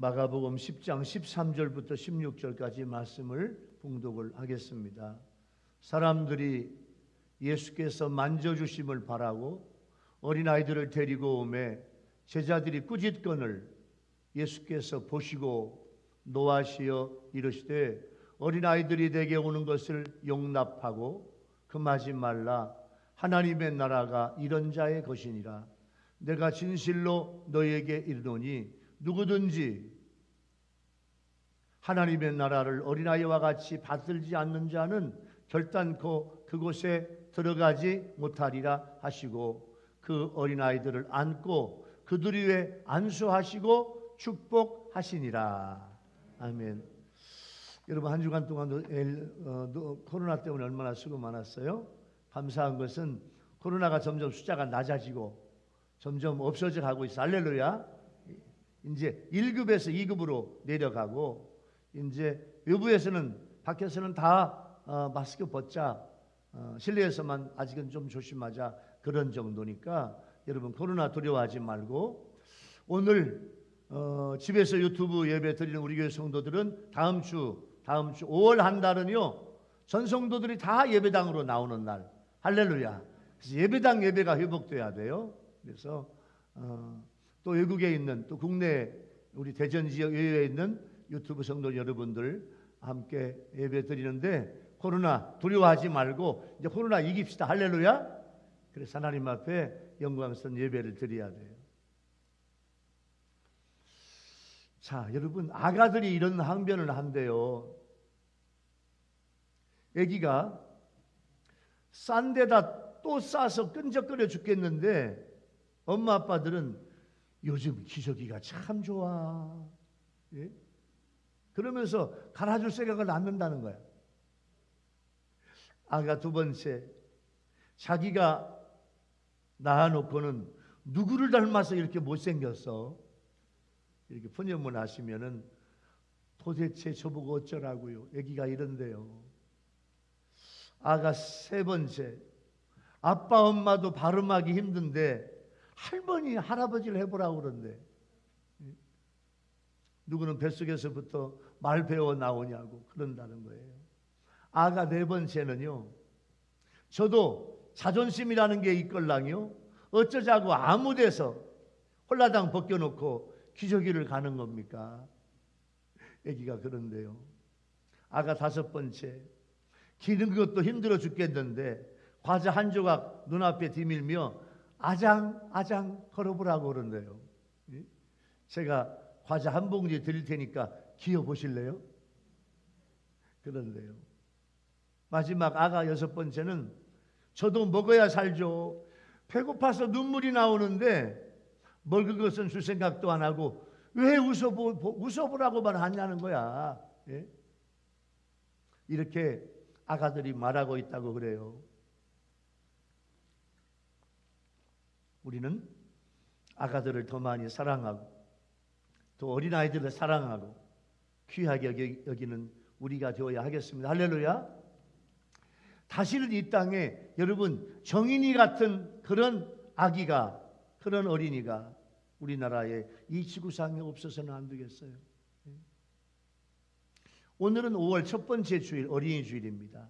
마가복음 10장 13절부터 16절까지 말씀을 봉독을 하겠습니다. 사람들이 예수께서 만져주심을 바라고 어린아이들을 데리고 오매 제자들이 꾸짖거늘 예수께서 보시고 노하시어 이르시되 어린아이들이 내게 오는 것을 용납하고 금하지 말라. 하나님의 나라가 이런 자의 것이니라. 내가 진실로 너희에게 이르노니 누구든지 하나님의 나라를 어린아이와 같이 받들지 않는 자는 결단코 그곳에 들어가지 못하리라 하시고 그 어린아이들을 안고 그들 위에 안수하시고 축복하시니라. 아멘. 여러분, 한 주간 동안도 코로나 때문에 얼마나 수고 많았어요. 감사한 것은 코로나가 점점 숫자가 낮아지고 점점 없어져 가고 있어. 할렐루야. 이제 1급에서 2급으로 내려가고 이제 외부에서는 밖에서는 다 마스크 벗자, 실내에서만 아직은 좀 조심하자, 그런 정도니까 여러분 코로나 두려워하지 말고 오늘 집에서 유튜브 예배 드리는 우리 교회 성도들은 다음 주 5월 한 달은요 전 성도들이 다 예배당으로 나오는 날. 할렐루야. 그래서 예배당 예배가 회복돼야 돼요. 그래서 또 외국에 있는 또 국내 우리 대전 지역 외에 있는 유튜브 성도 여러분들 함께 예배 드리는데 코로나 두려워하지 말고 이제 코로나 이깁시다. 할렐루야. 그래서 하나님 앞에 영광스러운 예배를 드려야 돼요. 자, 여러분, 아가들이 이런 항변을 한대요. 아기가 싼 데다 또 싸서 끈적거려 죽겠는데 엄마 아빠들은 요즘 기저귀가 참 좋아. 예? 그러면서 갈아줄 생각을 낳는다는 거야. 아가 두 번째, 자기가 낳아놓고는 누구를 닮아서 이렇게 못생겼어? 이렇게 푸념을 하시면은 도대체 저보고 어쩌라고요? 아기가 이런데요. 아가 세 번째, 아빠 엄마도 발음하기 힘든데 할머니 할아버지를 해보라고 그러는데 누구는 뱃속에서부터 말 배워 나오냐고 그런다는 거예요. 아가 네 번째는요, 저도 자존심이라는 게 있걸랑요 어쩌자고 아무 데서 홀라당 벗겨놓고 기저귀를 가는 겁니까? 애기가 그런데요. 아가 다섯 번째, 기는 것도 힘들어 죽겠는데 과자 한 조각 눈앞에 디밀며 아장아장 걸어보라고 그러는데요. 제가 과자 한 봉지 드릴 테니까 기어 보실래요? 그런데요. 마지막 아가 여섯 번째는 저도 먹어야 살죠. 배고파서 눈물이 나오는데 먹을 것은 줄 생각도 안 하고 왜 웃어보라고만 하냐는 거야. 예? 이렇게 아가들이 말하고 있다고 그래요. 우리는 아가들을 더 많이 사랑하고 또 어린아이들을 사랑하고 귀하게 여기는 우리가 되어야 하겠습니다. 할렐루야. 다시는 이 땅에 여러분 정인이 같은 그런 아기가, 그런 어린이가 우리나라에 이 지구상에 없어서는 안 되겠어요. 오늘은 5월 첫 번째 주일, 어린이 주일입니다.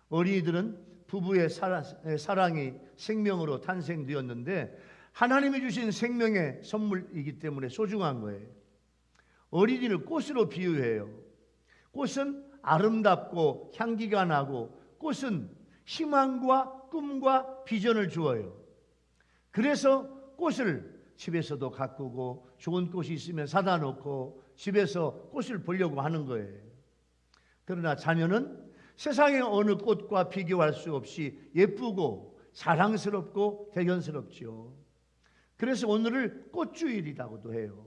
어린이들은 부부의 사랑이 생명으로 탄생되었는데 하나님이 주신 생명의 선물이기 때문에 소중한 거예요. 어린이를 꽃으로 비유해요. 꽃은 아름답고 향기가 나고 꽃은 희망과 꿈과 비전을 주어요. 그래서 꽃을 집에서도 가꾸고 좋은 꽃이 있으면 사다 놓고 집에서 꽃을 보려고 하는 거예요. 그러나 자녀는 세상의 어느 꽃과 비교할 수 없이 예쁘고 자랑스럽고 대견스럽지요. 그래서 오늘을 꽃주일이라고도 해요.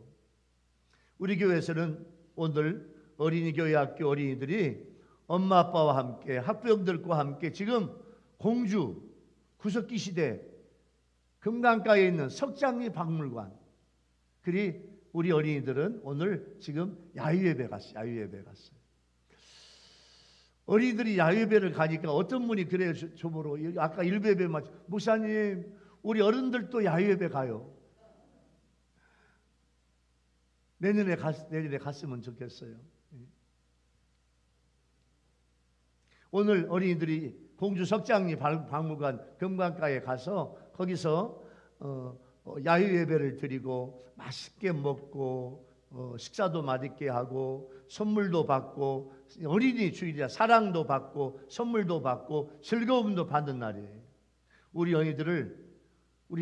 우리 교회에서는 오늘 어린이교회 학교 어린이들이 엄마 아빠와 함께 학부형들과 함께 지금 공주 구석기 시대 금강가에 있는 석장리 박물관, 그리 우리 어린이들은 오늘 지금 야유예배 갔어요. 야유예배 갔어요. 어린이들이 야유예배를 가니까 어떤 분이 그래요. 저보러 아까 일부예배 목사님 우리 어른들도 야유예배 가요. 내년에 갔으면 좋겠어요. 오늘 어린이들이 공주 석장리 박물관 금강가에 가서 거기서 야유 예배를 드리고 맛있게 먹고 식사도 맛있게 하고 선물도 받고 어린이 주일이라 사랑도 받고 선물도 받고 즐거움도 받는 날이에요. 우리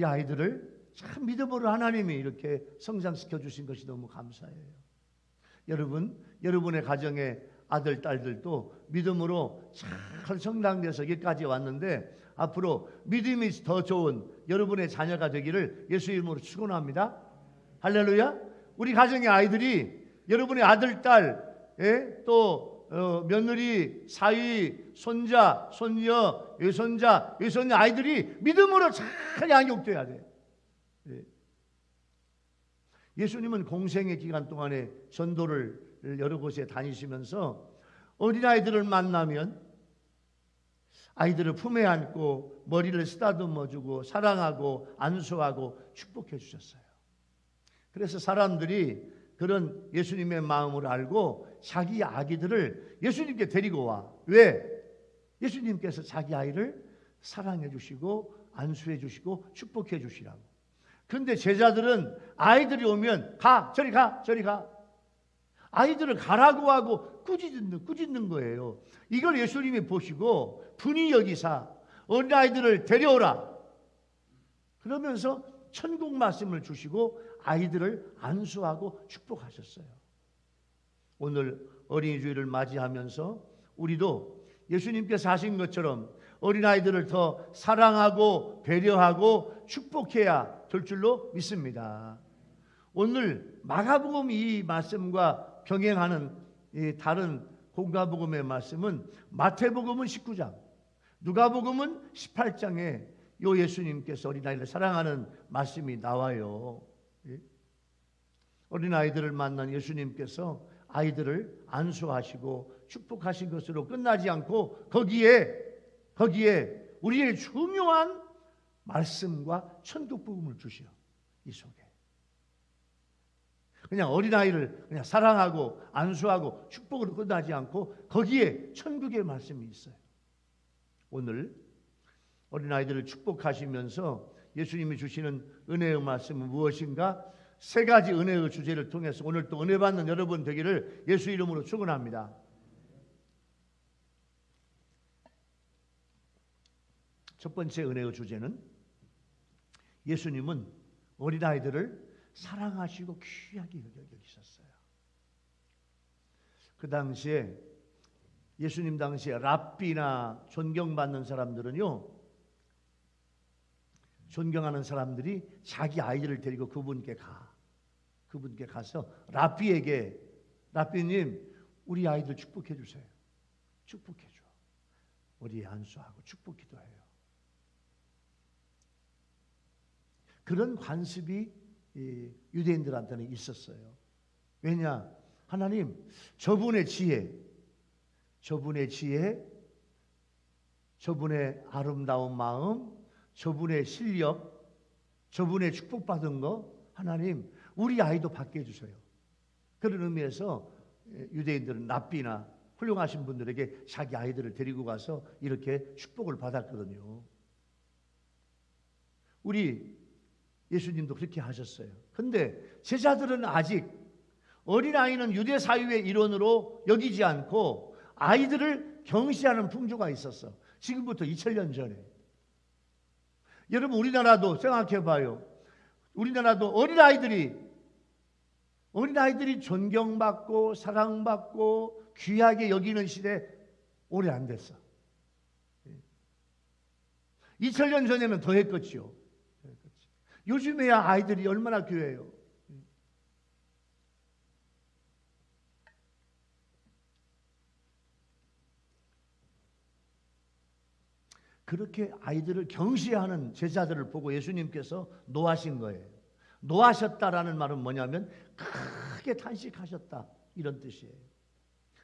아이들을 참 믿음으로 하나님이 이렇게 성장시켜 주신 것이 너무 감사해요. 여러분의 가정에 아들, 딸들도 믿음으로 잘 성장돼서 여기까지 왔는데 앞으로 믿음이 더 좋은 여러분의 자녀가 되기를 예수 이름으로 축원합니다. 할렐루야. 우리 가정의 아이들이 여러분의 아들, 딸, 또 며느리, 사위, 손자, 손녀, 외손자, 외손녀 아이들이 믿음으로 잘 양육돼야 돼. 예수님은 공생의 기간 동안에 전도를 여러 곳에 다니시면서 어린아이들을 만나면 아이들을 품에 안고 머리를 쓰다듬어주고 사랑하고 안수하고 축복해 주셨어요. 그래서 사람들이 그런 예수님의 마음을 알고 자기 아기들을 예수님께 데리고 와. 왜? 예수님께서 자기 아이를 사랑해 주시고 안수해 주시고 축복해 주시라고. 그런데 제자들은 아이들이 오면 저리 가. 아이들을 가라고 하고 꾸짖는 거예요. 이걸 예수님이 보시고 분이 여기사 어린아이들을 데려오라. 그러면서 천국 말씀을 주시고 아이들을 안수하고 축복하셨어요. 오늘 어린이 주일을 맞이하면서 우리도 예수님께서 하신 것처럼 어린아이들을 더 사랑하고 배려하고 축복해야 될 줄로 믿습니다. 오늘 마가복음 이 말씀과 병행하는 이 다른 공가복음의 말씀은 마태복음은 19장, 누가복음은 18장에 요 예수님께서 어린아이를 사랑하는 말씀이 나와요. 어린아이들을 만난 예수님께서 아이들을 안수하시고 축복하신 것으로 끝나지 않고 거기에 우리의 중요한 말씀과 천국 복음을 주시오. 이 속에 그냥 어린아이를 그냥 사랑하고 안수하고 축복으로 끝나지 않고 거기에 천국의 말씀이 있어요. 오늘 어린아이들을 축복하시면서 예수님이 주시는 은혜의 말씀은 무엇인가? 세 가지 은혜의 주제를 통해서 오늘 또 은혜 받는 여러분 되기를 예수 이름으로 축원합니다. 첫 번째 은혜의 주제는 예수님은 어린아이들을 사랑하시고 귀하게 여기셨어요. 그 당시에 예수님 당시에 랍비나 존경받는 사람들은요, 존경하는 사람들이 자기 아이들을 데리고 그분께 가서 랍비님 우리 아이들 축복해 주세요. 축복해 줘. 우리 안수하고 축복 기도해요. 그런 관습이 유대인들한테는 있었어요. 왜냐? 하나님 저분의 지혜, 저분의 아름다운 마음, 저분의 실력, 저분의 축복받은 거 하나님 우리 아이도 받게 해주세요. 그런 의미에서 유대인들은 랍비나 훌륭하신 분들에게 자기 아이들을 데리고 가서 이렇게 축복을 받았거든요. 우리 예수님도 그렇게 하셨어요. 근데 제자들은 아직 어린아이는 유대 사유의 일원으로 여기지 않고 아이들을 경시하는 풍조가 있었어. 지금부터 2000년 전에. 여러분 우리나라도 생각해 봐요. 우리나라도 어린아이들이 존경받고 사랑받고 귀하게 여기는 시대 오래 안 됐어. 2000년 전에는 더 했겠죠. 요즘에야 아이들이 얼마나 귀해요. 그렇게 아이들을 경시하는 제자들을 보고 예수님께서 노하신 거예요. 노하셨다라는 말은 뭐냐면 크게 탄식하셨다 이런 뜻이에요.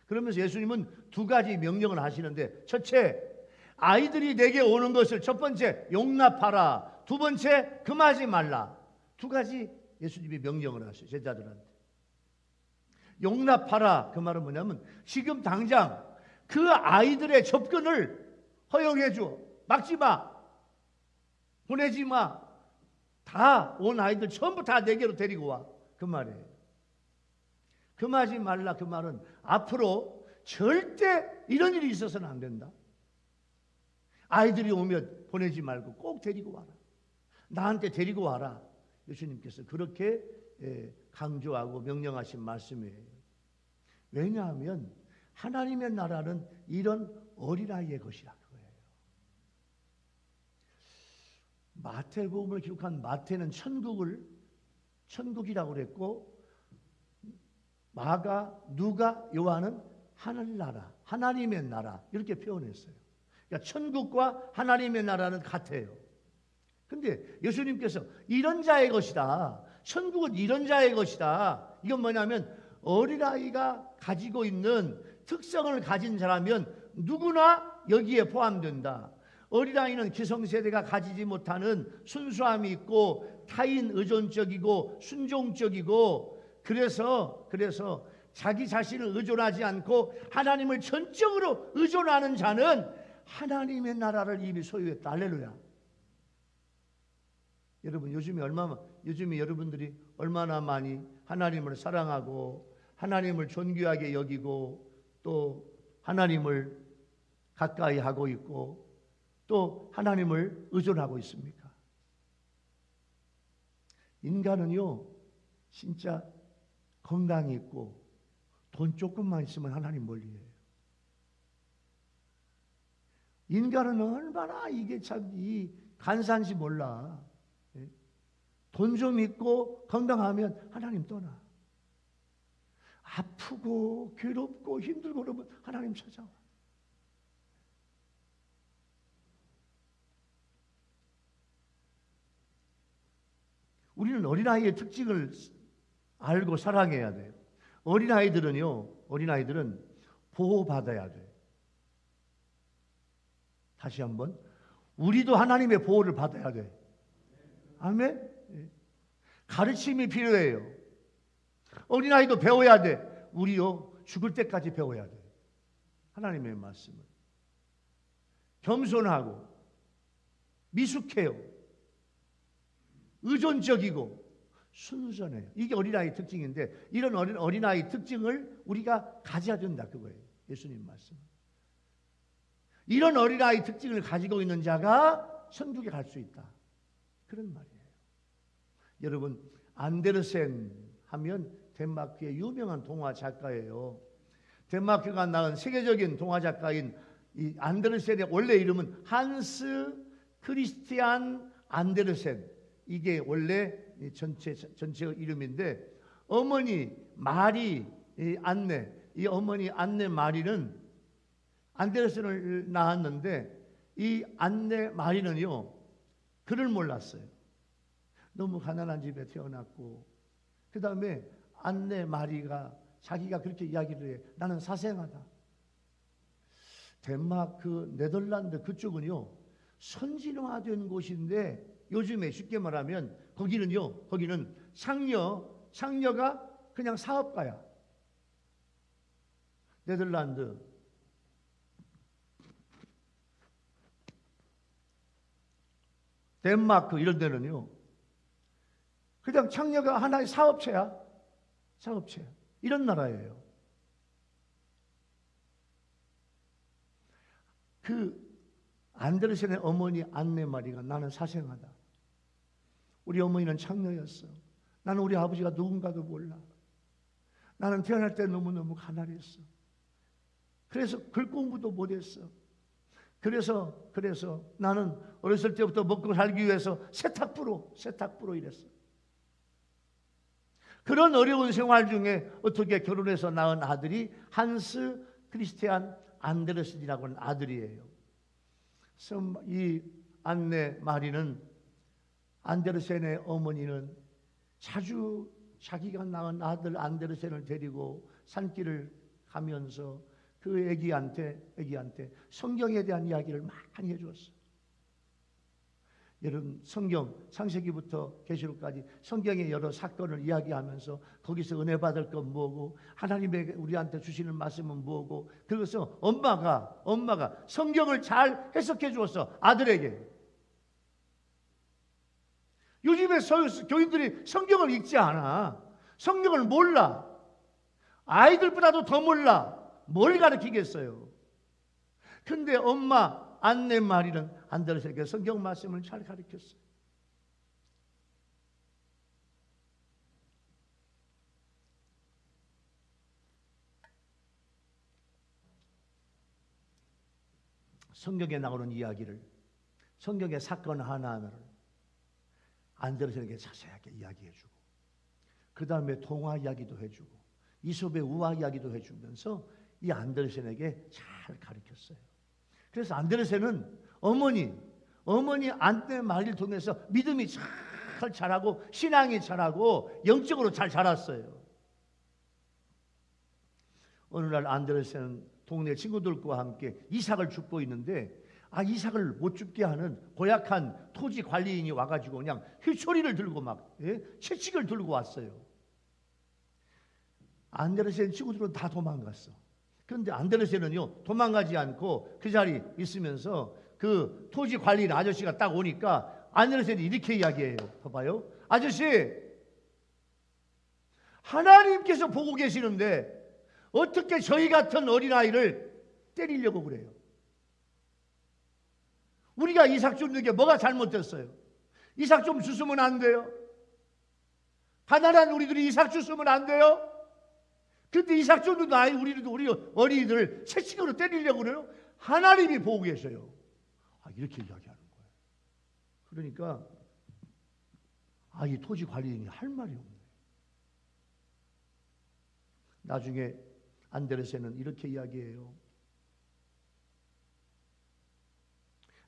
그러면서 예수님은 두 가지 명령을 하시는데, 첫째, 아이들이 내게 오는 것을 첫 번째 용납하라, 두 번째 금하지 말라. 두 가지 예수님이 명령을 하셔요, 제자들한테. 용납하라. 그 말은 뭐냐면 지금 당장 그 아이들의 접근을 허용해 줘. 막지 마. 보내지 마. 다 온 아이들 전부 다 내게로 데리고 와. 그 말이에요. 금하지 말라. 그 말은 앞으로 절대 이런 일이 있어서는 안 된다. 아이들이 오면 보내지 말고 꼭 데리고 와라. 나한테 데리고 와라. 예수님께서 그렇게 강조하고 명령하신 말씀이에요. 왜냐하면 하나님의 나라는 이런 어린아이의 것이라 그거예요. 마태복음을 기록한 마태는 천국이라고 그랬고, 마가, 누가, 요한은 하늘나라, 하나님의 나라 이렇게 표현했어요. 그러니까 천국과 하나님의 나라는 같아요. 근데 예수님께서 이런 자의 것이다. 천국은 이런 자의 것이다. 이건 뭐냐면 어린아이가 가지고 있는 특성을 가진 자라면 누구나 여기에 포함된다. 어린아이는 기성세대가 가지지 못하는 순수함이 있고 타인 의존적이고 순종적이고 그래서 자기 자신을 의존하지 않고 하나님을 전적으로 의존하는 자는 하나님의 나라를 이미 소유했다. 할렐루야. 여러분 요즘에 여러분들이 얼마나 많이 하나님을 사랑하고 하나님을 존귀하게 여기고 또 하나님을 가까이 하고 있고 또 하나님을 의존하고 있습니까? 인간은요 진짜 건강이 있고 돈 조금만 있으면 하나님 멀리해요. 인간은 얼마나 이게 참 이 간사한지 몰라. 돈 좀 있고 건강하면 하나님 떠나. 아프고 괴롭고 힘들고 그러면 하나님 찾아와. 우리는 어린아이의 특징을 알고 사랑해야 돼요. 어린아이들은 보호받아야 돼. 다시 한번, 우리도 하나님의 보호를 받아야 돼. 아멘? 가르침이 필요해요. 어린아이도 배워야 돼. 우리요 죽을 때까지 배워야 돼. 하나님의 말씀을. 겸손하고 미숙해요. 의존적이고 순전해요. 이게 어린아이 특징인데 이런 어린아이 특징을 우리가 가져야 된다 그거예요. 예수님 말씀. 이런 어린아이 특징을 가지고 있는 자가 천국에 갈 수 있다. 그런 말이에요. 여러분 안데르센 하면 덴마크의 유명한 동화 작가예요. 덴마크가 낳은 세계적인 동화 작가인 이 안데르센의 원래 이름은 한스 크리스티안 안데르센. 이게 원래 전체 이름인데 어머니 마리 안네, 이 어머니 안네 마리는 안데르센을 낳았는데 이 안네 마리는요 글을 몰랐어요. 너무 가난한 집에 태어났고 그 다음에 안네 마리가 자기가 그렇게 이야기를 해. 나는 사생아다. 덴마크, 네덜란드 그쪽은요 선진화된 곳인데 요즘에 쉽게 말하면 거기는 상녀가 그냥 사업가야. 네덜란드, 덴마크 이런 데는요 그냥 창녀가 하나의 사업체야. 이런 나라예요. 그 안데르센의 어머니 안네 마리가 나는 사생아다. 우리 어머니는 창녀였어. 나는 우리 아버지가 누군가도 몰라. 나는 태어날 때 너무너무 가난했어. 그래서 글 공부도 못했어. 그래서 나는 어렸을 때부터 먹고 살기 위해서 세탁부로 일했어. 그런 어려운 생활 중에 어떻게 결혼해서 낳은 아들이 한스 크리스티안 안데르센이라고 하는 아들이에요. 이 안네 마리는 안데르센의 어머니는 자주 자기가 낳은 아들 안데르센을 데리고 산길을 가면서 그 애기한테 성경에 대한 이야기를 많이 해줬어. 여러분 성경 창세기부터 계시록까지 성경의 여러 사건을 이야기하면서 거기서 은혜 받을 건 뭐고 하나님의 우리한테 주시는 말씀은 뭐고 그것을 엄마가 성경을 잘 해석해 주었어 아들에게. 요즘에 교인들이 성경을 읽지 않아. 성경을 몰라. 아이들보다도 더 몰라. 뭘 가르치겠어요. 근데 엄마 안내 마리는 안데르센에게 성경 말씀을 잘 가르쳤어요. 성경에 나오는 이야기를, 성경의 사건 하나하나를 안데르센에게 자세하게 이야기해주고, 그 다음에 동화 이야기도 해주고, 이솝의 우화 이야기도 해주면서 이 안데르센에게 잘 가르쳤어요. 그래서 안데르센은 어머니 안내 마리를 통해서 믿음이 잘 자라고 신앙이 자라고 영적으로 잘 자랐어요. 어느 날 안데르센은 동네 친구들과 함께 이삭을 줍고 있는데 이삭을 못 줍게 하는 고약한 토지 관리인이 와가지고 그냥 휘초리를 들고 막 채찍을 들고 왔어요. 안데르센 친구들은 다 도망갔어. 그런데 안데르센은요 도망가지 않고 그 자리에 있으면서 그 토지 관리인 아저씨가 딱 오니까 안데르센이 이렇게 이야기해요. 봐봐요. 아저씨, 하나님께서 보고 계시는데 어떻게 저희 같은 어린아이를 때리려고 그래요? 우리가 이삭 줍는 게 뭐가 잘못됐어요? 이삭 좀 주시면 안 돼요? 가난한 우리들이 이삭 주시면 안 돼요? 근데 이삭 줍는 아이 우리 어린이들을 채찍으로 때리려고 그래요? 하나님이 보고 계셔요. 이렇게 이야기하는 거예요. 그러니까 이 토지 관리인이 할 말이 없네. 나중에 안데르센은 이렇게 이야기해요.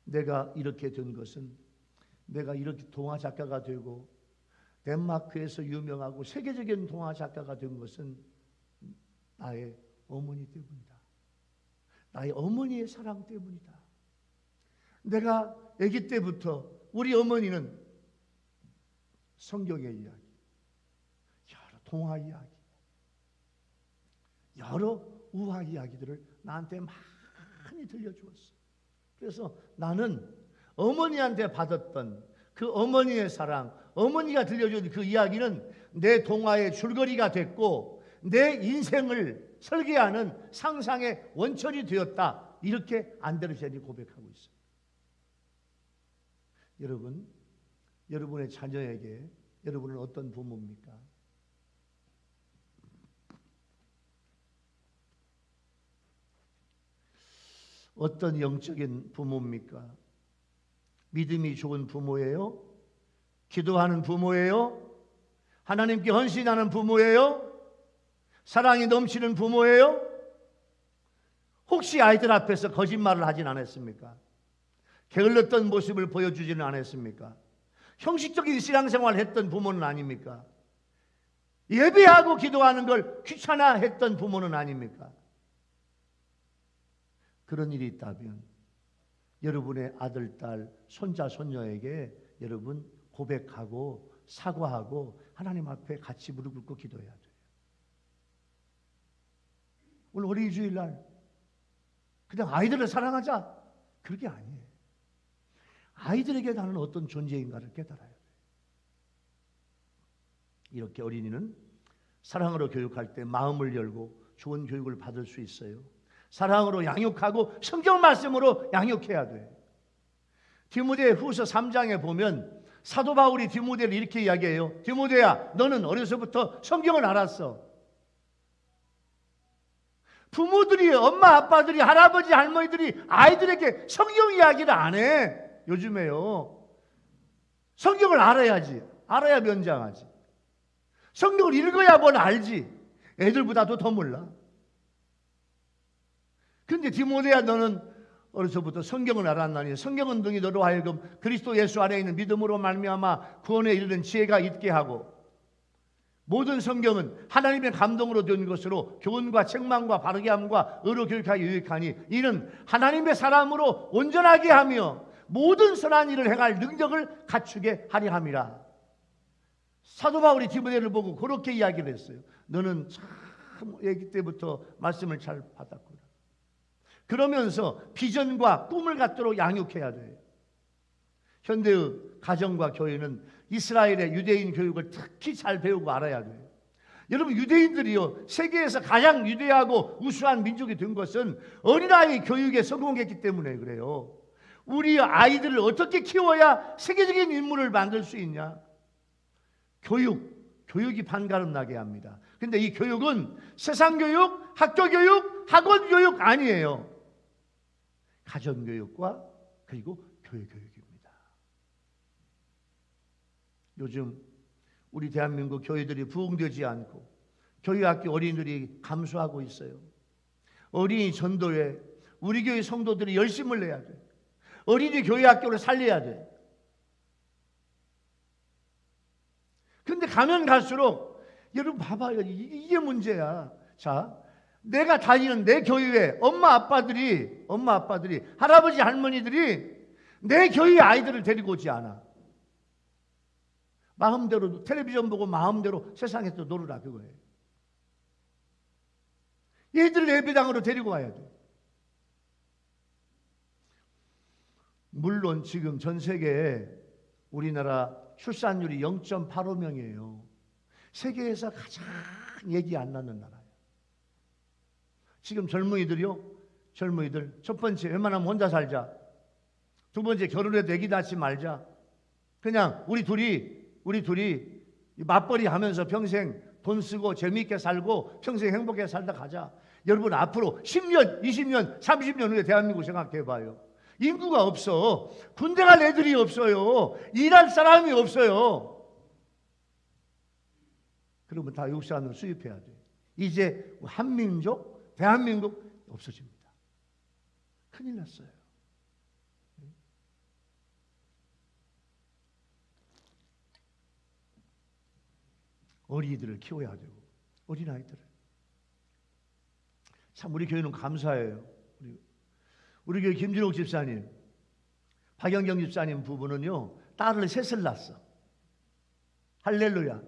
내가 이렇게 된 것은, 내가 이렇게 동화 작가가 되고 덴마크에서 유명하고 세계적인 동화 작가가 된 것은 나의 어머니 때문이다. 나의 어머니의 사랑 때문이다. 내가 아기 때부터 우리 어머니는 성경의 이야기, 여러 동화 이야기, 여러 우화 이야기들을 나한테 많이 들려주었어. 그래서 나는 어머니한테 받았던 그 어머니의 사랑, 어머니가 들려준 그 이야기는 내 동화의 줄거리가 됐고 내 인생을 설계하는 상상의 원천이 되었다. 이렇게 안데르센이 고백하고 있어요. 여러분, 여러분의 자녀에게 여러분은 어떤 부모입니까? 어떤 영적인 부모입니까? 믿음이 좋은 부모예요? 기도하는 부모예요? 하나님께 헌신하는 부모예요? 사랑이 넘치는 부모예요? 혹시 아이들 앞에서 거짓말을 하진 않았습니까? 게을렀던 모습을 보여주지는 않았습니까? 형식적인 신앙생활을 했던 부모는 아닙니까? 예배하고 기도하는 걸 귀찮아했던 부모는 아닙니까? 그런 일이 있다면 여러분의 아들, 딸, 손자, 손녀에게 여러분 고백하고 사과하고 하나님 앞에 같이 무릎 꿇고 기도해야 돼요. 오늘 어린이 주일날 그냥 아이들을 사랑하자, 그게 아니에요. 아이들에게 나는 어떤 존재인가를 깨달아야 돼요. 이렇게 어린이는 사랑으로 교육할 때 마음을 열고 좋은 교육을 받을 수 있어요. 사랑으로 양육하고 성경 말씀으로 양육해야 돼. 디모데 후서 3장에 보면 사도 바울이 디모데를 이렇게 이야기해요. 디모데야, 너는 어려서부터 성경을 알았어. 부모들이, 엄마 아빠들이, 할아버지 할머니들이 아이들에게 성경 이야기를 안 해. 요즘에요. 성경을 알아야지. 알아야 면장하지. 성경을 읽어야 뭘 알지. 애들보다도 더 몰라. 근데 디모데야, 너는 어려서부터 성경을 알았나니 성경은 등이 너로 하여금 그리스도 예수 안에 있는 믿음으로 말미암아 구원에 이르는 지혜가 있게 하고, 모든 성경은 하나님의 감동으로 된 것으로 교훈과 책망과 바르게 함과 의로 교육하기 유익하니 이는 하나님의 사람으로 온전하게 하며 모든 선한 일을 행할 능력을 갖추게 하려 함이라. 사도 바울이 디모데를 보고 그렇게 이야기를 했어요. 너는 참 아기 때부터 말씀을 잘 받았구나. 그러면서 비전과 꿈을 갖도록 양육해야 돼요. 현대의 가정과 교회는 이스라엘의 유대인 교육을 특히 잘 배우고 알아야 돼요. 여러분, 유대인들이요, 세계에서 가장 위대하고 우수한 민족이 된 것은 어린아이 교육에 성공했기 때문에 그래요. 우리 아이들을 어떻게 키워야 세계적인 인물을 만들 수 있냐? 교육이 반가름 나게 합니다. 근데 이 교육은 세상 교육, 학교 교육, 학원 교육 아니에요. 가정 교육과 그리고 교회 교육입니다. 요즘 우리 대한민국 교회들이 부흥되지 않고 교회학교 어린이들이 감소하고 있어요. 어린이 전도에 우리 교회 성도들이 열심을 내야 돼. 어린이 교회학교를 살려야 돼. 근데 가면 갈수록 여러분 봐봐요. 이게 문제야. 자, 내가 다니는 내 교회에 엄마 아빠들이 할아버지 할머니들이 내 교회 아이들을 데리고 오지 않아. 마음대로 텔레비전 보고 마음대로 세상에서 놀으라 그거예요. 얘들을 예배당으로 데리고 와야 돼. 물론 지금 전 세계에 우리나라 출산율이 0.85명이에요. 세계에서 가장 얘기 안 나는 나라예요. 지금 젊은이들 첫 번째 웬만하면 혼자 살자. 두 번째 결혼해도 애기 낳지 말자. 그냥 우리 둘이 맞벌이 하면서 평생 돈 쓰고 재미있게 살고 평생 행복하게 살다 가자. 여러분, 앞으로 10년, 20년, 30년 후에 대한민국 생각해 봐요. 인구가 없어. 군대 갈 애들이 없어요. 일할 사람이 없어요. 그러면 다 육산으로 수입해야 돼. 이제 한민족, 대한민국 없어집니다. 큰일 났어요. 어린이들을 키워야 되고, 어린아이들을. 참 우리 교회는 감사해요. 우리 교회 김준옥 집사님, 박영경 집사님 부부는요, 딸을 셋을 낳았어. 할렐루야.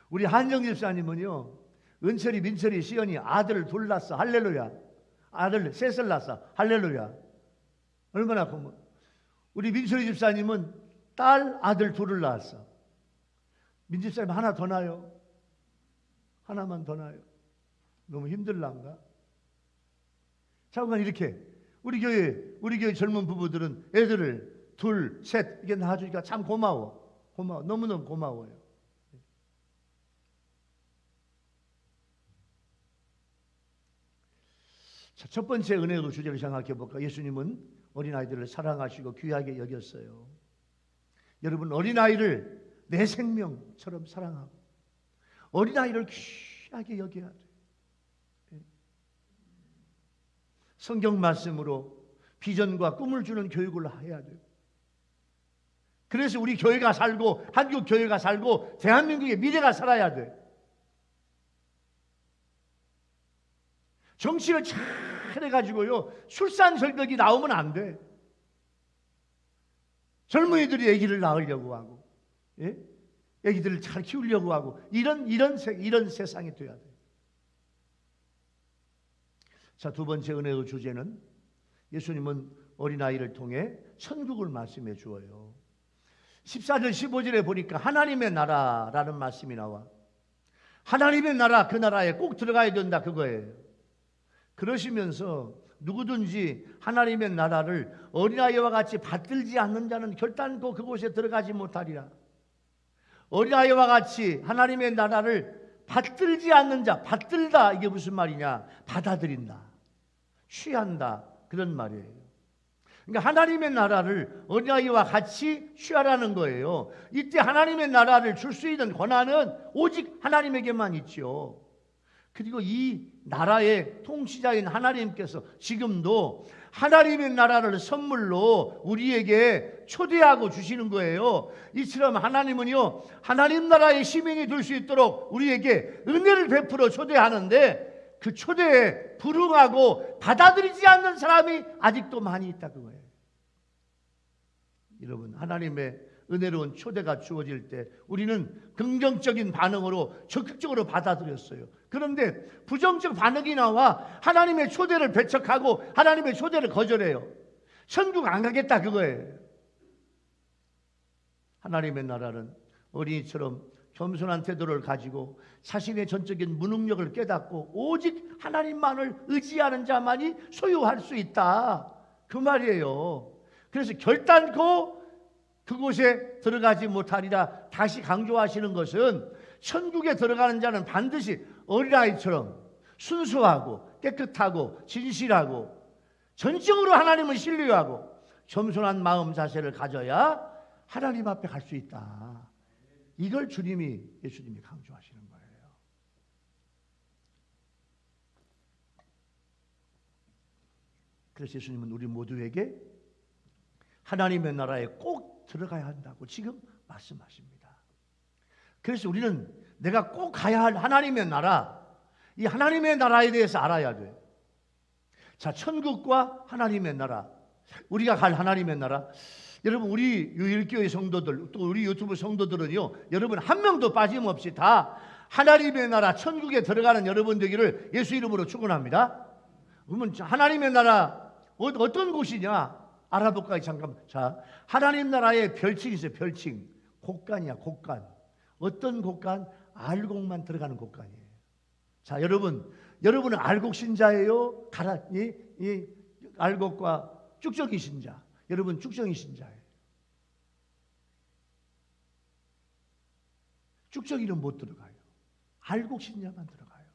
우리 한정 집사님은요, 은철이, 민철이, 시연이 아들을 둘 낳았어. 할렐루야. 아들 셋을 낳았어. 할렐루야. 얼마나 고마워. 우리 민철이 집사님은 딸, 아들 둘을 낳았어. 민 집사님 하나 더 낳아요. 하나만 더 낳아요. 너무 힘들란가? 잠깐 이렇게 우리 교회 젊은 부부들은 애들을 둘, 셋 이게 낳아주니까 참 고마워. 너무너무 고마워요. 자, 첫 번째 은혜의 주제를 생각해 볼까? 예수님은 어린아이들을 사랑하시고 귀하게 여겼어요. 여러분, 어린아이를 내 생명처럼 사랑하고 어린아이를 귀하게 여겨야 돼요. 성경 말씀으로 비전과 꿈을 주는 교육을 해야 돼요. 그래서 우리 교회가 살고 한국 교회가 살고 대한민국의 미래가 살아야 돼. 정치를 잘 해가지고요 출산 절벽이 나오면 안 돼. 젊은이들이 아기를 낳으려고 하고, 예? 아기들을 잘 키우려고 하고 이런 세상이 돼야 돼. 자, 두 번째 은혜의 주제는 예수님은 어린아이를 통해 천국을 말씀해 주어요. 14절 15절에 보니까 하나님의 나라라는 말씀이 나와. 하나님의 나라, 그 나라에 꼭 들어가야 된다 그거예요. 그러시면서 누구든지 하나님의 나라를 어린아이와 같이 받들지 않는 자는 결단코 그곳에 들어가지 못하리라. 어린아이와 같이 하나님의 나라를 받들지 않는 자, 받들다 이게 무슨 말이냐? 받아들인다, 취한다 그런 말이에요. 그러니까 하나님의 나라를 어린아이와 같이 취하라는 거예요. 이때 하나님의 나라를 줄 수 있는 권한은 오직 하나님에게만 있죠. 그리고 이 나라의 통치자인 하나님께서 지금도 하나님의 나라를 선물로 우리에게 초대하고 주시는 거예요. 이처럼 하나님은요, 하나님 나라의 시민이 될 수 있도록 우리에게 은혜를 베풀어 초대하는데 그 초대에 불응하고 받아들이지 않는 사람이 아직도 많이 있다 그거예요. 여러분, 하나님의 은혜로운 초대가 주어질 때 우리는 긍정적인 반응으로 적극적으로 받아들였어요. 그런데 부정적 반응이 나와 하나님의 초대를 배척하고 하나님의 초대를 거절해요. 천국 안 가겠다 그거예요. 하나님의 나라는 어린이처럼 겸손한 태도를 가지고 자신의 전적인 무능력을 깨닫고 오직 하나님만을 의지하는 자만이 소유할 수 있다, 그 말이에요. 그래서 결단코 그곳에 들어가지 못하리라 다시 강조하시는 것은 천국에 들어가는 자는 반드시 어린아이처럼 순수하고 깨끗하고 진실하고 전적으로 하나님을 신뢰하고 겸손한 마음 자세를 가져야 하나님 앞에 갈 수 있다. 이걸 예수님이 강조하시는 거예요. 그래서 예수님은 우리 모두에게 하나님의 나라에 꼭 들어가야 한다고 지금 말씀하십니다. 그래서 우리는 내가 꼭 가야 할 하나님의 나라, 이 하나님의 나라에 대해서 알아야 돼. 자, 천국과 하나님의 나라, 우리가 갈 하나님의 나라. 여러분, 우리 유일교회 성도들, 또 우리 유튜브 성도들은요, 여러분 한 명도 빠짐없이 다 하나님의 나라 천국에 들어가는 여러분 되기를 예수 이름으로 축원합니다. 그러면 하나님의 나라 어떤 곳이냐 알아볼까요? 잠깐만. 자, 하나님 나라의 별칭이 있어요. 별칭. 곳간이야, 곳간. 어떤 곳간? 알곡만 들어가는 곳간이에요. 자, 여러분은 알곡 신자예요? 알곡과 쭉정이 신자. 여러분 쭉정이 신자예요. 쭉정이는 못 들어가요. 알곡 신자만 들어가요.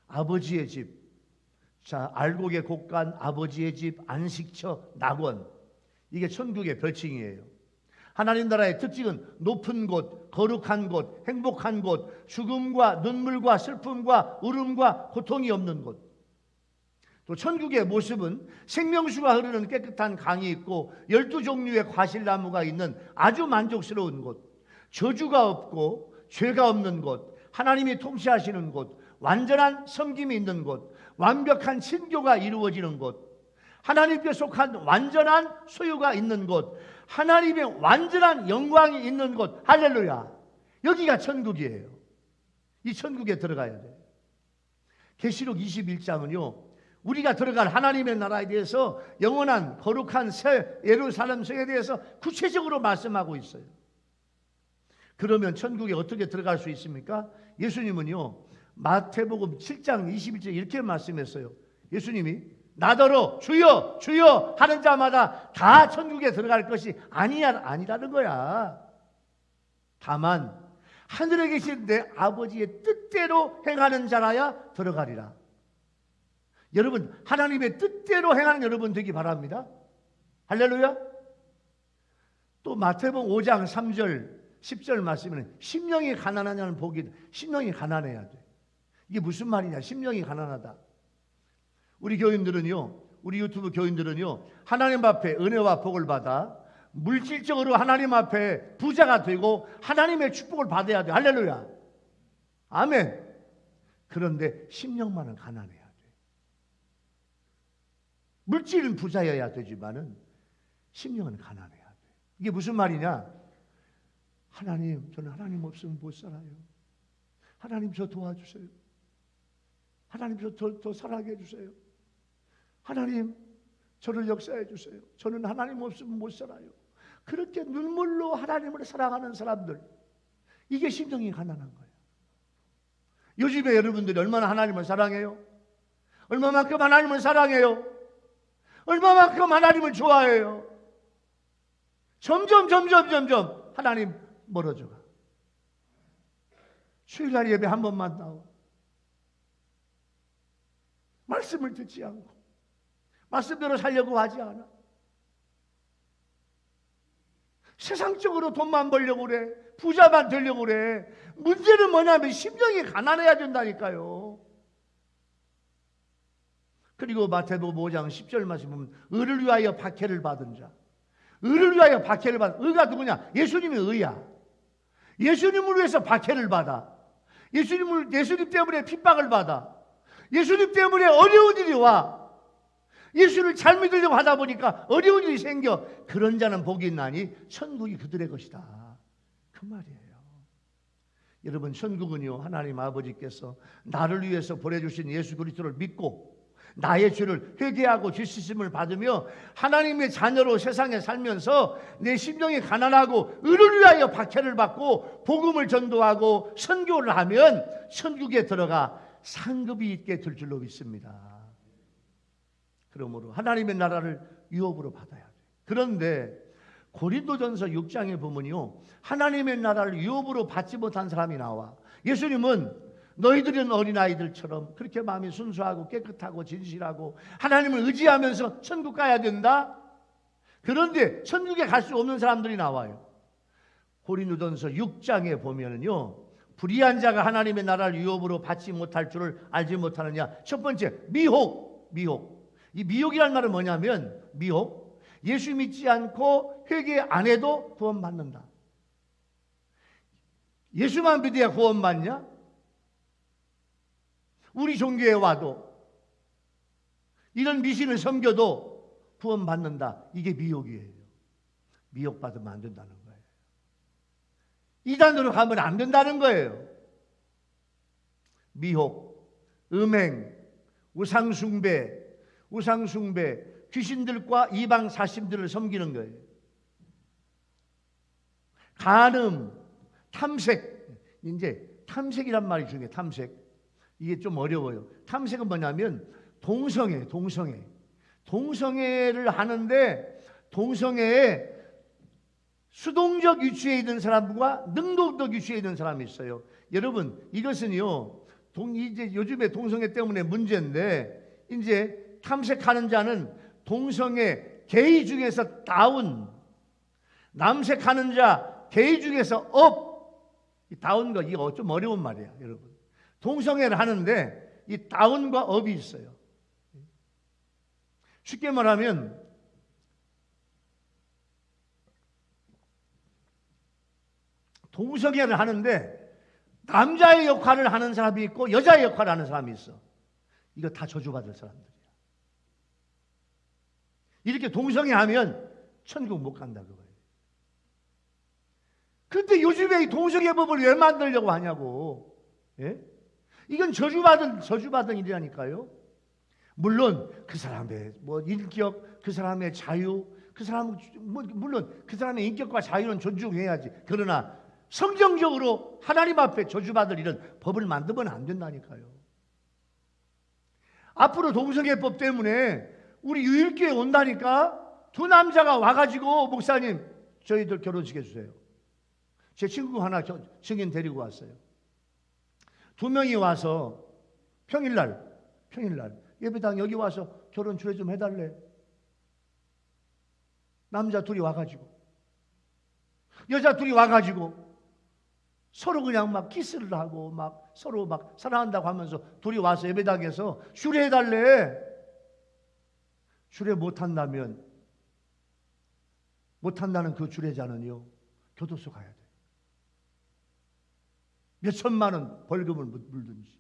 아버지의 집. 자, 알곡의 곳간, 아버지의 집, 안식처, 낙원. 이게 천국의 별칭이에요. 하나님 나라의 특징은 높은 곳, 거룩한 곳, 행복한 곳, 죽음과 눈물과 슬픔과 울음과 고통이 없는 곳. 또 천국의 모습은 생명수가 흐르는 깨끗한 강이 있고 12종류의 과실나무가 있는 아주 만족스러운 곳, 저주가 없고 죄가 없는 곳, 하나님이 통치하시는 곳, 완전한 섬김이 있는 곳, 완벽한 친교가 이루어지는 곳, 하나님께 속한 완전한 소유가 있는 곳, 하나님의 완전한 영광이 있는 곳. 할렐루야. 여기가 천국이에요. 이 천국에 들어가야 돼. 계시록 21장은요 우리가 들어갈 하나님의 나라에 대해서 영원한 거룩한 새 예루살렘 성에 대해서 구체적으로 말씀하고 있어요. 그러면 천국에 어떻게 들어갈 수 있습니까? 예수님은요 마태복음 7장 21절 이렇게 말씀했어요. 예수님이 나더러 주여 주여 하는 자마다 다 천국에 들어갈 것이 아니라는 거야. 다만 하늘에 계신 내 아버지의 뜻대로 행하는 자라야 들어가리라. 여러분 하나님의 뜻대로 행하는 여러분 되기 바랍니다. 할렐루야. 또 마태복음 5장 3절 10절 말씀에는 심령이 가난하냐는 복이, 심령이 가난해야 돼. 이게 무슨 말이냐? 심령이 가난하다. 우리 교인들은요, 우리 유튜브 교인들은요 하나님 앞에 은혜와 복을 받아 물질적으로 하나님 앞에 부자가 되고 하나님의 축복을 받아야 돼. 할렐루야. 아멘. 그런데 심령만은 가난해야 돼. 물질은 부자여야 되지만은 심령은 가난해야 돼. 이게 무슨 말이냐? 하나님, 저는 하나님 없으면 못 살아요. 하나님 저 도와주세요. 하나님 저 더 사랑해 주세요. 하나님 저를 역사해 주세요. 저는 하나님 없으면 못 살아요. 그렇게 눈물로 하나님을 사랑하는 사람들, 이게 심령이 가난한 거예요. 요즘에 여러분들이 얼마나 하나님을 사랑해요? 얼마만큼 하나님을 사랑해요? 얼마만큼 하나님을 좋아해요? 점점 하나님 멀어져가. 주일날 예배 한 번만 나와. 말씀을 듣지 않고 말씀대로 살려고 하지 않아. 세상적으로 돈만 벌려고 그래. 부자만 되려고 그래. 문제는 뭐냐면 심령이 가난해야 된다니까요. 그리고 마태복음 5장 10절 말씀 보면 의를 위하여 박해를 받은 자. 의를 위하여 박해를 받은, 의가 누구냐? 예수님이 의야. 예수님을 위해서 박해를 받아. 예수님 때문에 핍박을 받아. 예수님 때문에 어려운 일이 와. 예수를 잘 믿으려고 하다 보니까 어려운 일이 생겨. 그런 자는 복이 있나니 천국이 그들의 것이다. 그 말이에요. 여러분, 천국은요, 하나님 아버지께서 나를 위해서 보내주신 예수 그리스도를 믿고 나의 죄를 회개하고 죄 씻음을 받으며 하나님의 자녀로 세상에 살면서 내 심령이 가난하고 의를 위하여 박해를 받고 복음을 전도하고 선교를 하면 천국에 들어가 상급이 있게 될 줄로 믿습니다. 그러므로 하나님의 나라를 유업으로 받아야 돼요. 그런데 고린도전서 6장에 보면요, 하나님의 나라를 유업으로 받지 못한 사람이 나와. 예수님은 너희들은 어린아이들처럼 그렇게 마음이 순수하고 깨끗하고 진실하고 하나님을 의지하면서 천국 가야 된다. 그런데 천국에 갈 수 없는 사람들이 나와요. 고린도전서 6장에 보면은요, 불의한 자가 하나님의 나라를 유업으로 받지 못할 줄을 알지 못하느냐. 첫 번째, 미혹. 이 미혹이라는 말은 뭐냐면, 미혹, 예수 믿지 않고 회개 안 해도 구원받는다. 예수만 믿어야 구원받냐? 우리 종교에 와도 이런 미신을 섬겨도 구원받는다. 이게 미혹이에요. 미혹받으면 안 된다는 거예요. 이단으로 가면 안 된다는 거예요. 미혹, 음행, 우상숭배, 귀신들과 이방 사심들을 섬기는 거예요. 간음, 탐색. 이제 탐색이란 말이 중요해요. 탐색. 이게 좀 어려워요. 탐색은 뭐냐면 동성애를 하는데 동성애에 수동적 위치에 있는 사람과 능동적 위치에 있는 사람이 있어요. 여러분, 이것은요, 이제 요즘에 동성애 때문에 문제인데, 이제 탐색하는 자는 동성애 게이 중에서 다운, 남색하는 자 게이 중에서 업. 이 다운 거 이거 좀 어려운 말이야, 여러분. 동성애를 하는데 이 다운과 업이 있어요. 쉽게 말하면 동성애를 하는데 남자의 역할을 하는 사람이 있고 여자의 역할을 하는 사람이 있어. 이거 다 저주받을 사람들이야. 이렇게 동성애하면 천국 못 간다 그거예요. 그런데 요즘에 이 동성애법을 왜 만들려고 하냐고. 예? 이건 저주받은 일이라니까요. 물론 그 사람의 인격, 그 사람의 자유, 물론 그 사람의 인격과 자유는 존중해야지. 그러나 성경적으로 하나님 앞에 저주받을 일은 법을 만들면 안 된다니까요. 앞으로 동성애법 때문에 우리 유일교회 온다니까 두 남자가 와가지고 목사님 저희들 결혼식 해주세요. 제 친구 하나 증인 데리고 왔어요. 두 명이 와서 평일날 예배당 여기 와서 결혼 주례 좀 해달래. 남자 둘이 와가지고 여자 둘이 와가지고 서로 그냥 막 키스를 하고 막 서로 막 사랑한다고 하면서 둘이 와서 예배당에서 주례해달래. 주례 못한다는 그 주례자는요, 교도소 가야 돼. 몇 천만 원 벌금을 물든지.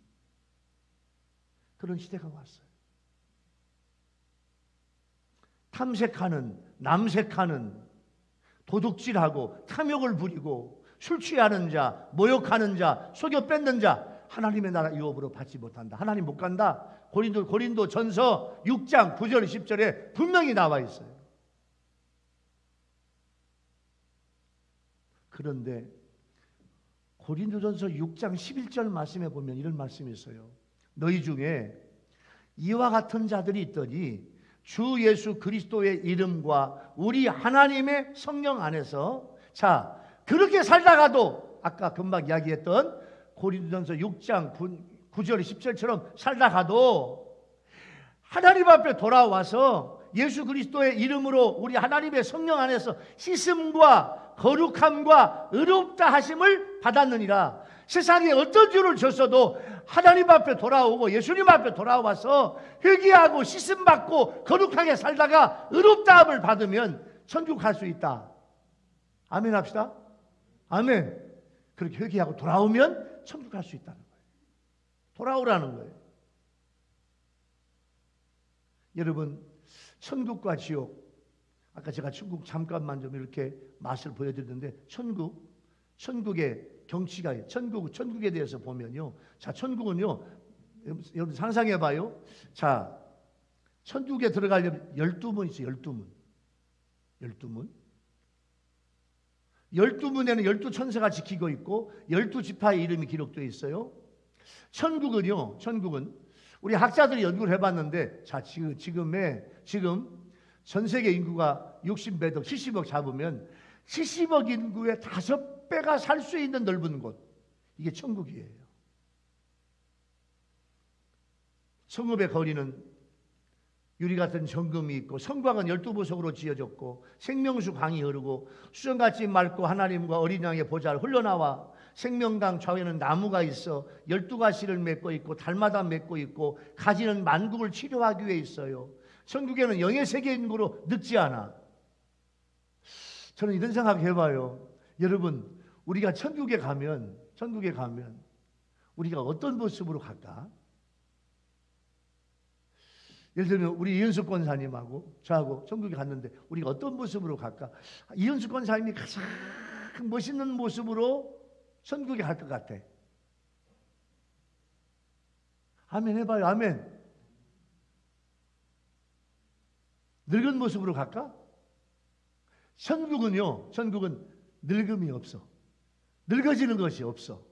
그런 시대가 왔어요. 탐색하는, 남색하는, 도둑질하고 탐욕을 부리고 술 취하는 자, 모욕하는 자, 속여 뺏는 자, 하나님의 나라 유업으로 받지 못한다. 하나님 못 간다. 고린도 전서 6장 9절 10절에 분명히 나와 있어요. 그런데 고린도전서 6장 11절 말씀에 보면 이런 말씀이 있어요. 너희 중에 이와 같은 자들이 있더니 주 예수 그리스도의 이름과 우리 하나님의 성령 안에서, 자, 그렇게 살다가도 아까 금방 이야기했던 고린도전서 6장 9절 10절처럼 살다가도 하나님 앞에 돌아와서 예수 그리스도의 이름으로 우리 하나님의 성령 안에서 씻음과 거룩함과 의롭다 하심을 받았느니라. 세상에 어떤 죄를 졌어도 하나님 앞에 돌아오고 예수님 앞에 돌아와서 회개하고 씻음받고 거룩하게 살다가 의롭다함을 받으면 천국 갈 수 있다. 아멘 합시다. 아멘. 그렇게 회개하고 돌아오면 천국 갈 수 있다는 거예요. 돌아오라는 거예요. 여러분, 천국과 지옥, 아까 제가 천국 잠깐만 좀 이렇게 맛을 보여드렸는데, 천국의 경치가, 천국에 대해서 보면요. 자, 천국은요, 여러분 상상해봐요. 자, 천국에 들어가려면 12문 있어요. 12문. 12문에는 12천사가 지키고 있고 12지파의 이름이 기록되어 있어요. 천국은 우리 학자들이 연구를 해봤는데, 자, 지금 전 세계 인구가 60몇 억, 70억 잡으면 70억 인구의 5배가 살 수 있는 넓은 곳, 이게 천국이에요. 성읍의 거리는 유리 같은 정금이 있고, 성곽은 12보석으로 지어졌고, 생명수 강이 흐르고, 수정같이 맑고 하나님과 어린 양의 보좌를 흘러나와, 생명강 좌우에는 나무가 있어 12가지를 맺고 있고 달마다 맺고 있고, 가지는 만국을 치료하기 위해 있어요. 천국에는 영의 세계 인구로 늙지 않아. 저는 이런 생각 해봐요. 여러분, 우리가 천국에 가면 우리가 어떤 모습으로 갈까? 예를 들면 우리 이현숙 권사님하고 저하고 천국에 갔는데 우리가 어떤 모습으로 갈까? 이현숙 권사님이 가장 멋있는 모습으로 천국에 갈 것 같아. 아멘 해봐요. 아멘. 늙은 모습으로 갈까? 천국은 늙음이 없어. 늙어지는 것이 없어.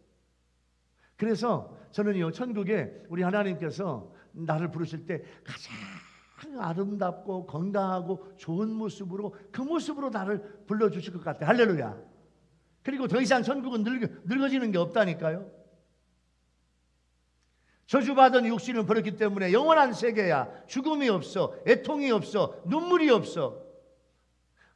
그래서 저는요, 천국에 우리 하나님께서 나를 부르실 때 가장 아름답고 건강하고 좋은 모습으로, 그 모습으로 나를 불러주실 것 같아. 할렐루야. 그리고 더 이상 천국은 늙어지는 게 없다니까요. 저주받은 육신을 버렸기 때문에 영원한 세계야. 죽음이 없어, 애통이 없어, 눈물이 없어,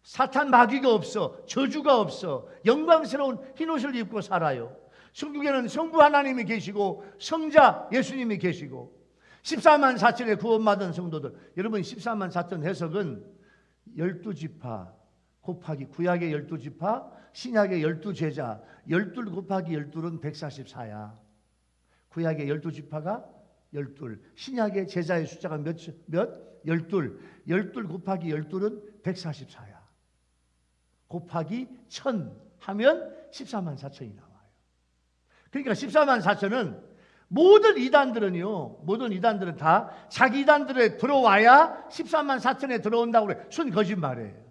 사탄 마귀가 없어, 저주가 없어, 영광스러운 흰옷을 입고 살아요. 천국에는 성부 하나님이 계시고 성자 예수님이 계시고 14만 4천의 구원받은 성도들. 여러분, 14만 4천 해석은 12지파 곱하기 구약의 12지파, 신약의 12제자, 12 곱하기 12는 144야. 구약의 12지파가 12, 신약의 제자의 숫자가 몇? 12. 12 곱하기 12는 144야. 곱하기 1000 하면 14만 4천이 나와요. 그러니까 14만 4천은 모든 이단들은 다 자기 이단들에 들어와야 14만 4천에 들어온다고 그래. 순 거짓말이에요.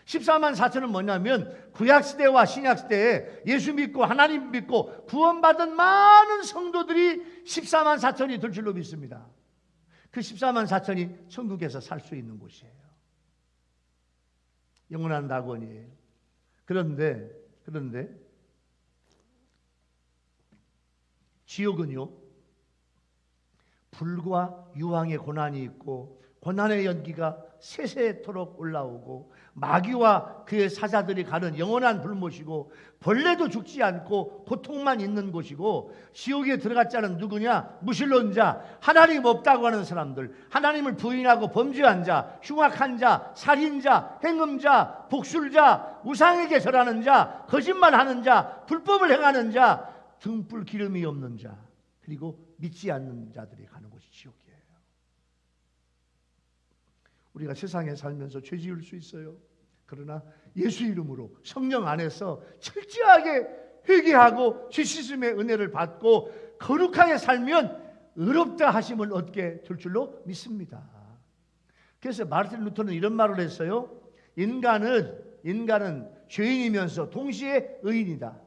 14만 4천은 뭐냐면 구약시대와 신약시대에 예수 믿고 하나님 믿고 구원받은 많은 성도들이 14만 4천이 될 줄로 믿습니다. 그 14만 4천이 천국에서 살 수 있는 곳이에요. 영원한 낙원이에요. 그런데 지옥은요, 불과 유황의 고난이 있고 고난의 연기가 세세토록 올라오고 마귀와 그의 사자들이 가는 영원한 불못이고 벌레도 죽지 않고 고통만 있는 곳이고, 지옥에 들어갈 자는 누구냐? 무신론자, 하나님 없다고 하는 사람들, 하나님을 부인하고 범죄한 자, 흉악한 자, 살인자, 행음자, 복술자, 우상에게 절하는 자, 거짓말하는 자, 불법을 행하는 자, 등불 기름이 없는 자, 그리고 믿지 않는 자들이 가는 곳이 지옥이에요. 우리가 세상에 살면서 죄 지을 수 있어요. 그러나 예수 이름으로 성령 안에서 철저하게 회개하고 죄 씻음의 은혜를 받고 거룩하게 살면 의롭다 하심을 얻게 될 줄로 믿습니다. 그래서 마르틴 루터는 이런 말을 했어요. 인간은 죄인이면서 동시에 의인이다.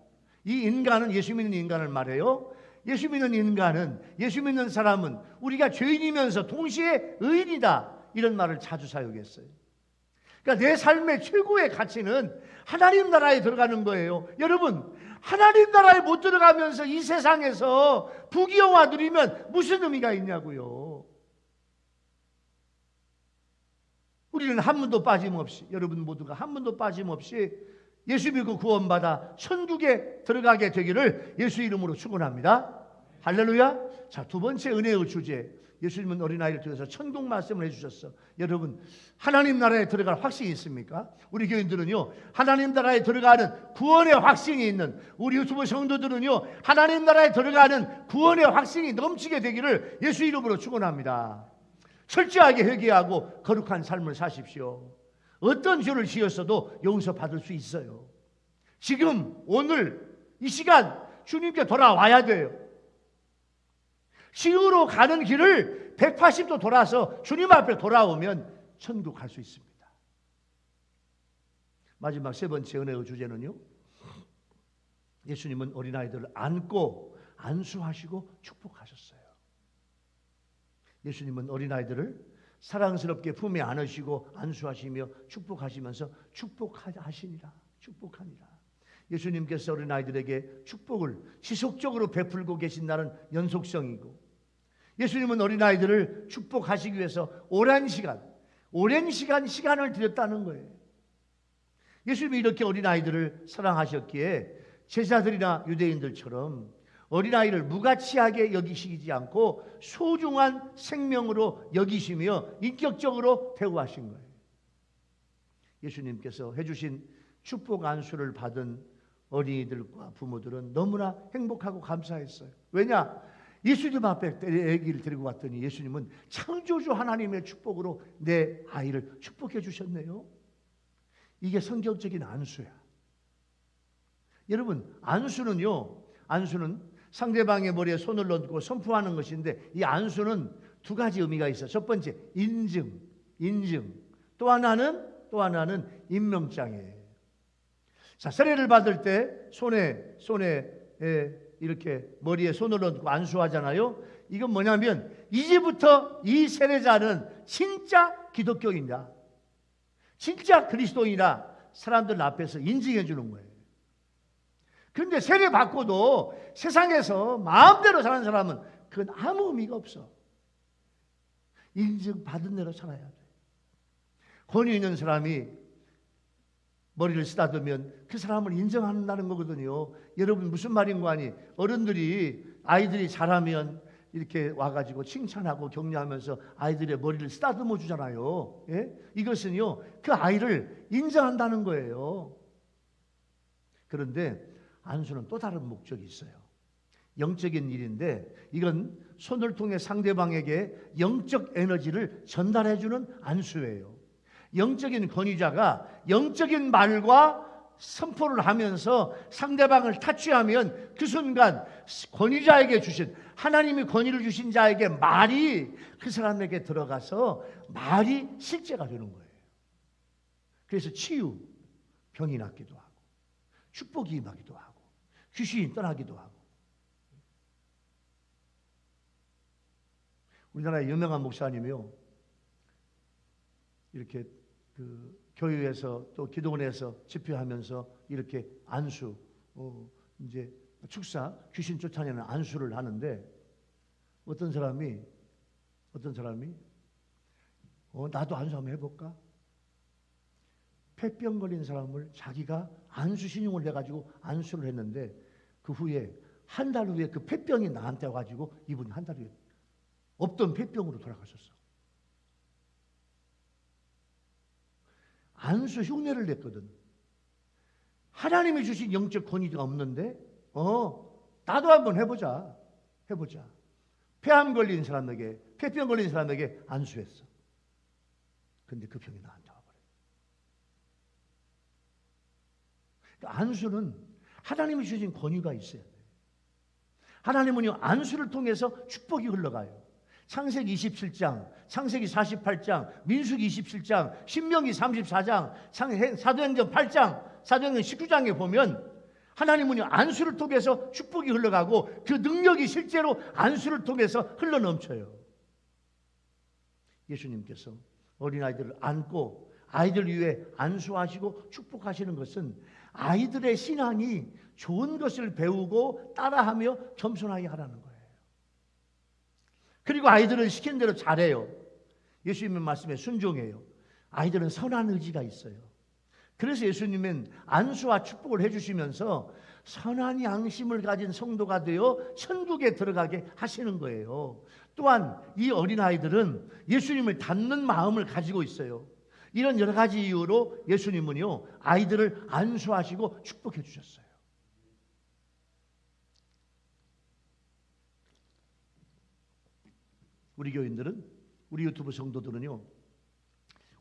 이 인간은 예수 믿는 인간을 말해요. 예수 믿는 사람은 우리가 죄인이면서 동시에 의인이다. 이런 말을 자주 사용했어요. 그러니까 내 삶의 최고의 가치는 하나님 나라에 들어가는 거예요. 여러분, 하나님 나라에 못 들어가면서 이 세상에서 부귀영화 누리면 무슨 의미가 있냐고요. 우리는 한 분도 빠짐없이, 여러분 모두가 한 분도 빠짐없이 예수 믿고 구원받아 천국에 들어가게 되기를 예수 이름으로 축원합니다. 할렐루야. 자, 두 번째 은혜의 주제, 예수님은 어린아이를 통해서 천국 말씀을 해주셨어. 여러분, 하나님 나라에 들어갈 확신이 있습니까? 우리 교인들은요, 하나님 나라에 들어가는 구원의 확신이 있는, 우리 유튜브 성도들은요, 하나님 나라에 들어가는 구원의 확신이 넘치게 되기를 예수 이름으로 축원합니다. 철저하게 회개하고 거룩한 삶을 사십시오. 어떤 죄를 지었어도 용서받을 수 있어요. 지금 오늘 이 시간 주님께 돌아와야 돼요. 지옥으로 가는 길을 180도 돌아서 주님 앞에 돌아오면 천국 갈 수 있습니다. 마지막 세 번째 은혜의 주제는요, 예수님은 어린아이들을 안고 안수하시고 축복하셨어요. 예수님은 어린아이들을 사랑스럽게 품에 안으시고 안수하시며 축복하시면서 축복하시니라, 축복하니라. 예수님께서 어린아이들에게 축복을 지속적으로 베풀고 계신다는 연속성이고, 예수님은 어린아이들을 축복하시기 위해서 오랜 시간을 들였다는 거예요. 예수님이 이렇게 어린아이들을 사랑하셨기에 제자들이나 유대인들처럼 어린아이를 무가치하게 여기시지 않고 소중한 생명으로 여기시며 인격적으로 대우하신 거예요. 예수님께서 해주신 축복 안수를 받은 어린이들과 부모들은 너무나 행복하고 감사했어요. 왜냐? 예수님 앞에 아기를 데리고 왔더니 예수님은 창조주 하나님의 축복으로 내 아이를 축복해 주셨네요. 이게 성경적인 안수야. 여러분, 안수는 상대방의 머리에 손을 얹고 선포하는 것인데, 이 안수는 두 가지 의미가 있어요. 첫 번째, 인증. 또 하나는 임명장이에요. 자, 세례를 받을 때 손에 이렇게 머리에 손을 얹고 안수하잖아요. 이건 뭐냐면 이제부터 이 세례자는 진짜 기독교인이다, 진짜 그리스도인이다, 사람들 앞에서 인증해 주는 거예요. 그런데 세례 받고도 세상에서 마음대로 사는 사람은 그건 아무 의미가 없어. 인증 받은 대로 살아야 돼. 권위 있는 사람이 머리를 쓰다듬으면 그 사람을 인정한다는 거거든요. 여러분, 무슨 말인 거 아니? 아이들이 잘하면 이렇게 와가지고 칭찬하고 격려하면서 아이들의 머리를 쓰다듬어 주잖아요. 예? 이것은요, 그 아이를 인정한다는 거예요. 그런데 안수는 또 다른 목적이 있어요. 영적인 일인데, 이건 손을 통해 상대방에게 영적 에너지를 전달해주는 안수예요. 영적인 권위자가 영적인 말과 선포를 하면서 상대방을 타치하면 그 순간 권위자에게 주신, 하나님이 권위를 주신 자에게 말이 그 사람에게 들어가서 말이 실제가 되는 거예요. 그래서 치유, 병이 낫기도 하고 축복이 임하기도 하고 귀신이 떠나기도 하고. 우리나라의 유명한 목사님이요, 이렇게 교회에서 또 기도원에서 집회하면서 이렇게 안수, 이제 축사, 귀신 쫓아내는 안수를 하는데, 어떤 사람이 나도 안수 한번 해볼까? 폐병 걸린 사람을 자기가 안수 신용을 해가지고 안수를 했는데, 그 후에 한 달 후에 그 폐병이 나한테 와가지고 이분이 한 달 후에 없던 폐병으로 돌아가셨어. 안수 흉내를 냈거든. 하나님이 주신 영적 권위가 없는데 나도 한번 해보자. 폐암 걸린 사람에게, 폐병 걸린 사람에게 안수했어. 근데 그 병이 나한테 와버려. 그러니까 안수는 하나님이 주신 권위가 있어야 돼. 하나님은요, 안수를 통해서 축복이 흘러가요. 창세기 27장, 창세기 48장, 민수기 27장, 신명기 34장, 사도행전 8장, 사도행전 19장에 보면 하나님은요, 안수를 통해서 축복이 흘러가고 그 능력이 실제로 안수를 통해서 흘러넘쳐요. 예수님께서 어린아이들을 안고 아이들 위해 안수하시고 축복하시는 것은 아이들의 신앙이 좋은 것을 배우고 따라하며 겸손하게 하라는 거예요. 그리고 아이들은 시킨 대로 잘해요. 예수님의 말씀에 순종해요. 아이들은 선한 의지가 있어요. 그래서 예수님은 안수와 축복을 해주시면서 선한 양심을 가진 성도가 되어 천국에 들어가게 하시는 거예요. 또한 이 어린아이들은 예수님을 닮는 마음을 가지고 있어요. 이런 여러 가지 이유로 예수님은요, 아이들을 안수하시고 축복해 주셨어요. 우리 교인들은 우리 유튜브 성도들은요,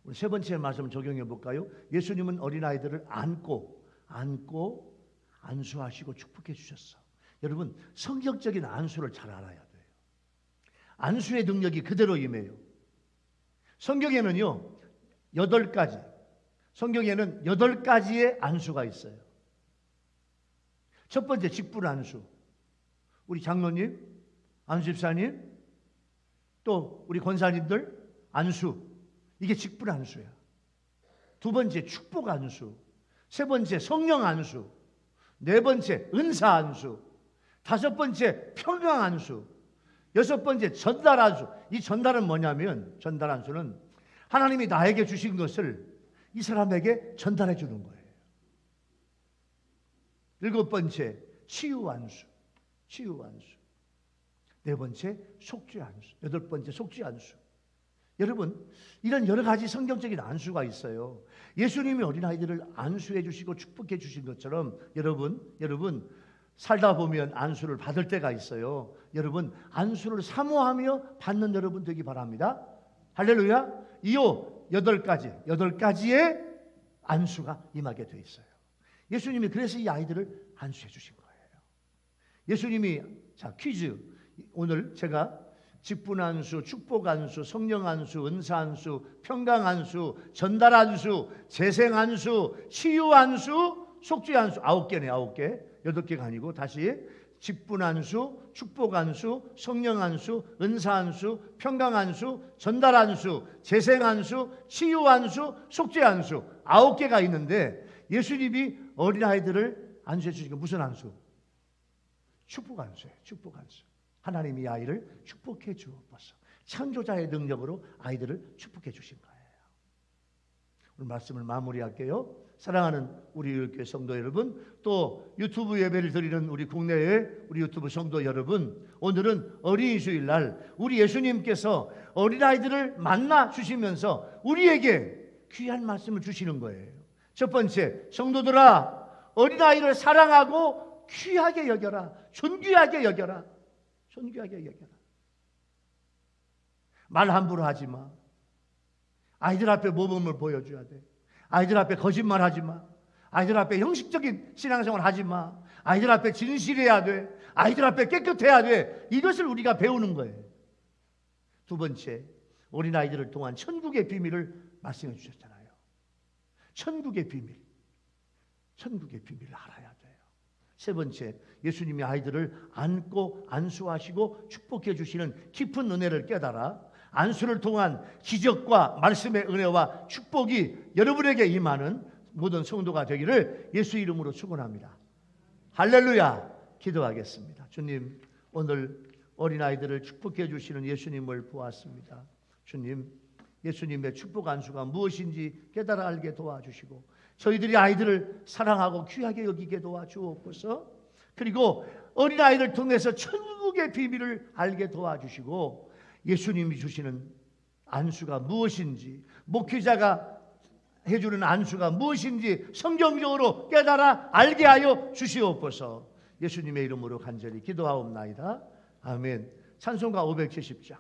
오늘 세 번째 말씀 적용해 볼까요? 예수님은 어린아이들을 안고 안수하시고 축복해 주셨어. 여러분, 성경적인 안수를 잘 알아야 돼요. 안수의 능력이 그대로 임해요. 성경에는요, 8가지, 성경에는 8가지의 안수가 있어요. 첫 번째, 직분 안수. 우리 장로님, 안수집사님, 또 우리 권사님들 안수. 이게 직분 안수야. 두 번째, 축복 안수. 세 번째, 성령 안수. 네 번째, 은사 안수. 다섯 번째, 평강 안수. 여섯 번째, 전달 안수. 이 전달은 뭐냐면, 전달 안수는 하나님이 나에게 주신 것을 이 사람에게 전달해 주는 거예요. 일곱 번째, 치유 안수. 치유 안수. 네 번째, 속죄 안수. 여덟 번째, 속죄 안수. 여러분, 이런 여러 가지 성경적인 안수가 있어요. 예수님이 어린아이들을 안수해 주시고 축복해 주신 것처럼 여러분 살다 보면 안수를 받을 때가 있어요. 여러분, 안수를 사모하며 받는 여러분 되기 바랍니다. 할렐루야. 이요 8가지의 안수가 임하게 돼 있어요. 예수님이 그래서 이 아이들을 안수해 주신 거예요. 예수님이, 자, 퀴즈. 오늘 제가 직분 안수, 축복 안수, 성령 안수, 은사 안수, 평강 안수, 전달 안수, 재생 안수, 치유 안수, 속죄 안수, 9개네. 9개. 8개가 아니고 다시 직분 안수, 축복 안수, 성령 안수, 은사 안수, 평강 안수, 전달 안수, 재생 안수, 치유 안수, 속죄 안수, 9개가 있는데 예수님이 어린아이들을 안수해 주시니까 무슨 안수? 축복 안수예요. 축복 안수. 하나님이 아이를 축복해 주옵소서. 창조자의 능력으로 아이들을 축복해 주신 거예요. 오늘 말씀을 마무리할게요. 사랑하는 우리 교회 성도 여러분, 또 유튜브 예배를 드리는 우리 국내의 우리 유튜브 성도 여러분, 오늘은 어린이 주일날 우리 예수님께서 어린아이들을 만나 주시면서 우리에게 귀한 말씀을 주시는 거예요. 첫 번째, 성도들아, 어린아이를 사랑하고 귀하게 여겨라. 존귀하게 여겨라. 존귀하게 여겨라. 말 함부로 하지 마. 아이들 앞에 모범을 보여줘야 돼. 아이들 앞에 거짓말 하지 마. 아이들 앞에 형식적인 신앙생활 하지 마. 아이들 앞에 진실해야 돼. 아이들 앞에 깨끗해야 돼. 이것을 우리가 배우는 거예요. 두 번째, 어린아이들을 통한 천국의 비밀을 말씀해 주셨잖아요. 천국의 비밀. 천국의 비밀을 알아야 돼요. 세 번째, 예수님이 아이들을 안고 안수하시고 축복해 주시는 깊은 은혜를 깨달아 안수를 통한 기적과 말씀의 은혜와 축복이 여러분에게 임하는 모든 성도가 되기를 예수 이름으로 축원합니다. 할렐루야. 기도하겠습니다. 주님, 오늘 어린아이들을 축복해 주시는 예수님을 보았습니다. 주님, 예수님의 축복 안수가 무엇인지 깨달아 알게 도와주시고 저희들이 아이들을 사랑하고 귀하게 여기게 도와주옵소서. 그리고 어린아이를 통해서 천국의 비밀을 알게 도와주시고 예수님이 주시는 안수가 무엇인지, 목회자가 해주는 안수가 무엇인지 성경적으로 깨달아 알게 하여 주시옵소서. 예수님의 이름으로 간절히 기도하옵나이다. 아멘. 찬송가 570장.